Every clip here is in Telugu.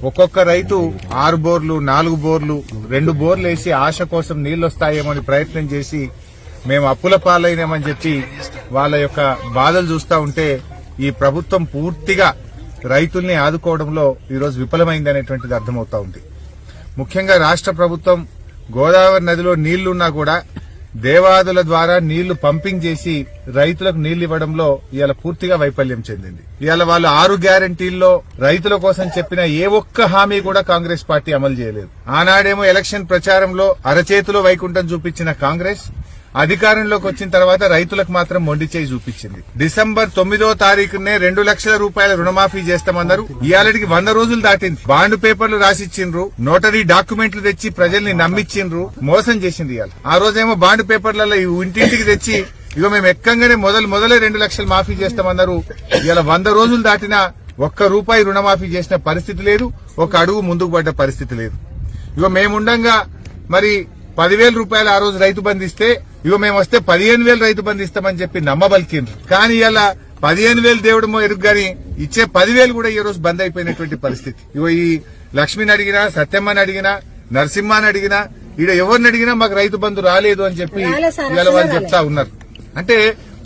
ఒక్కొక్క రైతు 6 బోర్లు 4 బోర్లు 2 బోర్లు వేసి ఆశ కోసం నీళ్లొస్తాయేమో అని ప్రయత్నం చేసి మేము అప్పుల పాలైనామని చెప్పి వాళ్ళ యొక్క బాధలు చూస్తా ఉంటే ఈ ప్రభుత్వం పూర్తిగా రైతుల్ని ఆదుకోవడంలో ఈరోజు విఫలమైందనేటువంటిది అర్థమవుతా ఉంది. ముఖ్యంగా రాష్ట్ర ప్రభుత్వం గోదావరి నదిలో నీళ్లున్నా కూడా దేవాదుల ద్వారా నీళ్లు పంపింగ్ చేసి రైతులకు నీళ్లు ఇవ్వడంలో ఇవాళ పూర్తిగా వైఫల్యం చెందింది. ఇవాళ వాళ్ళు 6 గ్యారంటీల్లో రైతుల కోసం చెప్పిన ఏ ఒక్క హామీ కూడా కాంగ్రెస్ పార్టీ అమలు చేయలేదు. ఆనాడేమో ఎలక్షన్ ప్రచారంలో అరచేతిలో వైకుంఠం చూపించిన కాంగ్రెస్ అధికారంలోకి వచ్చిన తర్వాత రైతులకు మాత్రం మొండి చేయి చూపించింది. డిసెంబర్ 9వ తారీఖునే 2 లక్షల రూపాయల రుణమాఫీ చేస్తామన్నారు. ఇవాళకి 100 రోజులు దాటింది. బాండ్ పేపర్లు రాసిచ్చిండ్రు, నోటరీ డాక్యుమెంట్లు తెచ్చి ప్రజల్ని నమ్మిచ్చిండ్రు, మోసం చేసింది. ఇవాళ ఆ రోజేమో బాండ్ పేపర్లలో ఇంటింటికి తెచ్చి ఇగో మేము ఎక్కంగానే మొదలే 2 లక్షలు మాఫీ చేస్తామన్నారు. ఇవాళ 100 రోజులు దాటినా ఒక్క రూపాయి రుణమాఫీ చేసిన పరిస్థితి లేదు, ఒక అడుగు ముందుకు పడ్డ పరిస్థితి లేదు. ఇగో మేముండగా మరి 10,000 రూపాయలు ఆ రోజు రైతు బంధిస్తే ఇగో మేము వస్తే 15,000 రైతు బంధిస్తామని చెప్పి నమ్మబలికిండ్రు. కానీ ఇలా 15,000 దేవుడమో ఎరుగు గాని ఇచ్చే 10,000 కూడా ఈ రోజు బంద్ అయిపోయినటువంటి పరిస్థితి. ఇగో ఈ లక్ష్మిని అడిగినా, సత్యమ్మని అడిగినా, నరసింహాని అడిగినా, ఈడ ఎవరిని అడిగినా మాకు రైతు బంధు రాలేదు అని చెప్పి ఇవాళ వాళ్ళు చెప్తా ఉన్నారు. అంటే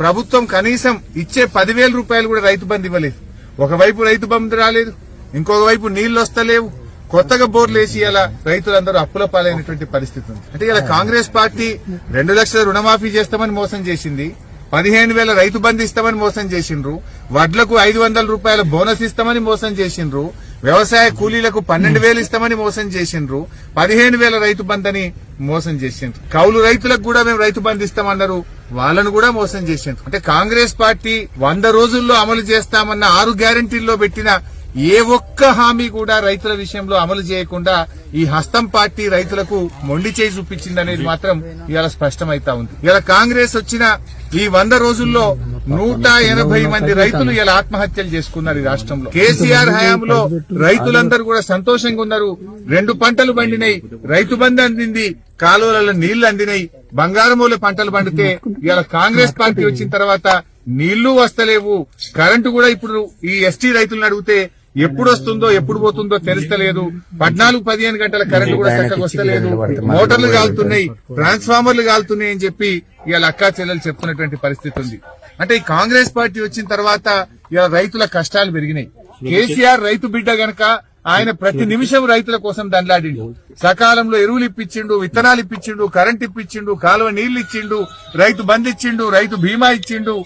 ప్రభుత్వం కనీసం ఇచ్చే 10,000 రూపాయలు కూడా రైతు బంధు ఇవ్వలేదు. ఒకవైపు రైతు బంధు రాలేదు, ఇంకొక వైపు నీళ్లు వస్తలేవు, కొత్తగా బోర్లు వేసి ఇలా రైతులందరూ అప్పుల పాలైనటువంటి పరిస్థితి ఉంది. అంటే ఇలా కాంగ్రెస్ పార్టీ 2 లక్షల రుణమాఫీ చేస్తామని మోసం చేసింది, 15,000 రైతు బంధు ఇస్తామని మోసం చేసిండ్రు, వడ్లకు 500 రూపాయల బోనస్ ఇస్తామని మోసం చేసిండ్రు, వ్యవసాయ కూలీలకు 12,000 ఇస్తామని మోసం చేసిండ్రు, 15,000 రైతు బంధని మోసం చేసిండ్రు. కౌలు రైతులకు కూడా మేము రైతు బంధు ఇస్తామన్నారు, వాళ్ళను కూడా మోసం చేసిండ్రు. అంటే కాంగ్రెస్ పార్టీ 100 రోజుల్లో అమలు చేస్తామన్న 6 గ్యారంటీల్లో పెట్టిన ఏ ఒక్క హామీ కూడా రైతుల విషయంలో అమలు చేయకుండా ఈ హస్తం పార్టీ రైతులకు మొండి చేయి చూపించిందనేది మాత్రం ఇవాళ స్పష్టమైతా ఉంది. ఇలా కాంగ్రెస్ వచ్చిన ఈ 100 రోజుల్లో 180 మంది రైతులు ఇలా ఆత్మహత్యలు చేసుకున్నారు ఈ రాష్ట్రంలో. కేసీఆర్ హయాంలో రైతులందరూ కూడా సంతోషంగా ఉన్నారు. 2 పంటలు పండినాయి, రైతు బంధు అందింది, కాలువలలో నీళ్లు అందినాయి, బంగారమూల పంటలు పండితే ఇలా కాంగ్రెస్ పార్టీ వచ్చిన తర్వాత నీళ్లు వస్తలేవు, కరెంటు కూడా ఇప్పుడు ఈ ఎస్టీ రైతులను అడిగితే ఎప్పుడు వస్తుందో ఎప్పుడు పోతుందో తెలుస్తలేదు, 14-15 గంటల కరెంటు కూడా చక్కగా వస్తలేదు, మోటార్లు కాలుతున్నాయి, ట్రాన్స్ఫార్మర్లు కాలుతున్నాయి అని చెప్పి ఇవాళ అక్కా చెల్లెలు చెప్తున్నటువంటి పరిస్థితి ఉంది. అంటే ఈ కాంగ్రెస్ పార్టీ వచ్చిన తర్వాత ఇవాళ రైతుల కష్టాలు పెరిగినాయి. కేసీఆర్ రైతు బిడ్డ గనక ఆయన ప్రతి నిమిషం రైతుల కోసం దండాడిండు. సకాలంలో ఎరువులు ఇప్పించిండు, విత్తనాలు ఇప్పించిండు, కరెంట్ ఇప్పించిండు, కాలువ నీళ్లు ఇచ్చిండు, రైతు బంధు ఇచ్చిండు, రైతు బీమా ఇచ్చిండు,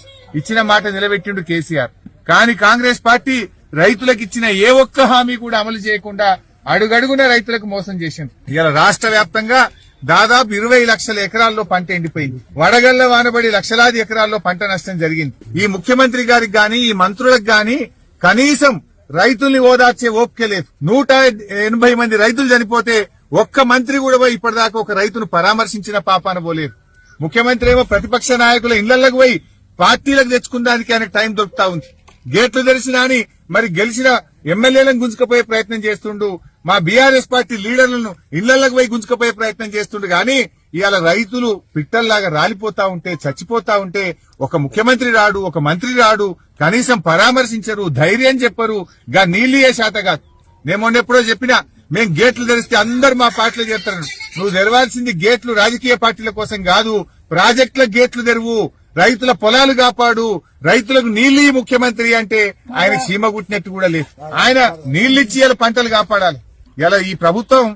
ఇచ్చిన మాట నిలబెట్టిండు కేసీఆర్. కానీ కాంగ్రెస్ పార్టీ రైతులకు ఇచ్చిన ఏ ఒక్క హామీ కూడా అమలు చేయకుండా అడుగడుగున రైతులకు మోసం చేసింది. ఇలా రాష్ట్ర వ్యాప్తంగా దాదాపు 20 లక్షల ఎకరాల్లో పంట ఎండిపోయింది. వడగళ్ల వానబడి లక్షలాది ఎకరాల్లో పంట నష్టం జరిగింది. ఈ ముఖ్యమంత్రి గారికి గాని ఈ మంత్రులకు గాని కనీసం రైతుల్ని ఓదార్చే ఓపిక లేదు. 180 మంది రైతులు చనిపోతే ఒక్క మంత్రి కూడా పోయి ఇప్పటిదాకా ఒక రైతును పరామర్శించిన పాపాన పోలేదు. ముఖ్యమంత్రి ఏమో ప్రతిపక్ష నాయకుల ఇళ్లకు పోయి పార్టీలకు తెచ్చుకున్నానికి ఆయనకు టైం దొరుకుతా ఉంది. గేట్లు తెరిచినా అని మరి గెలిచిన ఎమ్మెల్యేలను గుంజుకపోయే ప్రయత్నం చేస్తుండు, మా బీఆర్ఎస్ పార్టీ లీడర్లను ఇళ్లకు పోయి గుంజుకపోయే ప్రయత్నం చేస్తుండు. కానీ ఇవాళ రైతులు పిట్టల్లాగా రాలిపోతా ఉంటే, చచ్చిపోతా ఉంటే ఒక ముఖ్యమంత్రి రాడు, ఒక మంత్రి రాడు, కనీసం పరామర్శించరు, ధైర్యం చెప్పరు, గా నీళ్లు ఏ శాత కాదు. నేను మొన్న ఎప్పుడో చెప్పినా మేం గేట్లు తెరిస్తే అందరు మా పార్టీలో చేస్తారు. నువ్వు తెరవాల్సింది గేట్లు రాజకీయ పార్టీల కోసం కాదు, ప్రాజెక్టుల గేట్లు తెరువు, రైతుల పొలాలు కాపాడు, రైతులకు నీళ్లు ముఖ్యమంత్రి అంటే ఆయన సీమ గుట్టినట్టు కూడా లేదు. ఆయన నీళ్లిచ్చి ఇలా పంటలు కాపాడాలి. ఇలా ఈ ప్రభుత్వం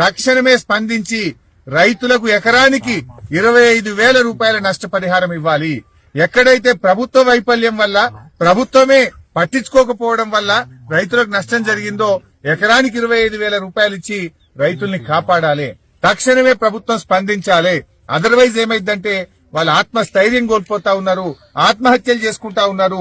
తక్షణమే స్పందించి రైతులకు ఎకరానికి 25,000 రూపాయల నష్టపరిహారం ఇవ్వాలి. ఎక్కడైతే ప్రభుత్వ వైఫల్యం వల్ల, ప్రభుత్వమే పట్టించుకోకపోవడం వల్ల రైతులకు నష్టం జరిగిందో ఎకరానికి 25,000 రూపాయలు ఇచ్చి రైతుల్ని కాపాడాలి. తక్షణమే ప్రభుత్వం స్పందించాలి. అదర్వైజ్ ఏమైందంటే వాళ్ళ ఆత్మస్థైర్యం కోల్పోతా ఉన్నారు, ఆత్మహత్యలు చేసుకుంటా ఉన్నారు.